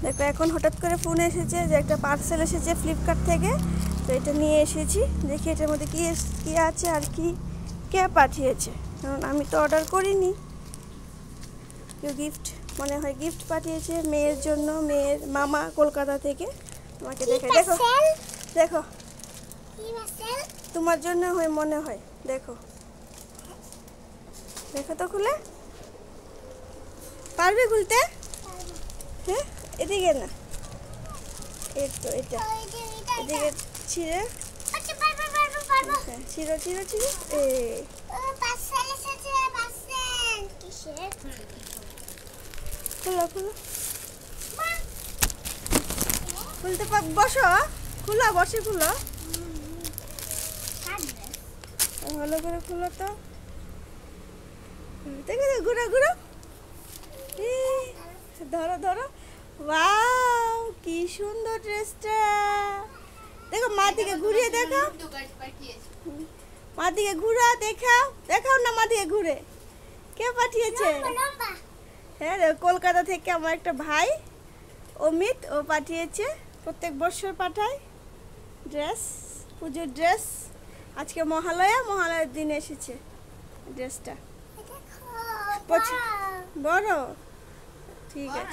দেখো এখন হঠাৎ করে ফোন এসেছে যে একটা পার্সেল এসেছে ফ্লিপকার্ট থেকে, তো এটা নিয়ে এসেছি। দেখি এটার মধ্যে কি কি আছে আর কি কে পাঠিয়েছে, কারণ আমি তো অর্ডার করিনি। কেউ গিফট মনে হয় গিফট পাঠিয়েছে মেয়ের জন্য, মেয়ের মামা কলকাতা থেকে। তোমাকে দেখে দেখো দেখো তোমার জন্য হয় মনে হয়, দেখো দেখো তো খুলে পারবে খুলতে? হ্যাঁ এদিকে না, এই তো এটা এদিকে ছিঁড়ে ছিঁড়ো ছিঁড়ো ছিঁড়ো খোলো খোলো খুলতে বসো, খুলো বসে খুলো, ভালো করে খুলো তো। দেখো ঘুরো ঘুরো, ধরো ধরো, ওয়াও কি সুন্দর ড্রেসটা। দেখো মা দিকে ঘুরিয়ে দেখো, মা দিকে ঘুরা দেখাও, দেখাও না মা দিকে ঘুরে কে পাঠিয়েছে। হ্যাঁ কলকাতা থেকে আমার একটা ভাই অমিত, ও পাঠিয়েছে, প্রত্যেক বছর পাঠায় ড্রেস, পুজোর ড্রেস। আজকে মহালয়ার দিন এসেছে ড্রেসটা, বড়, ঠিক আছে।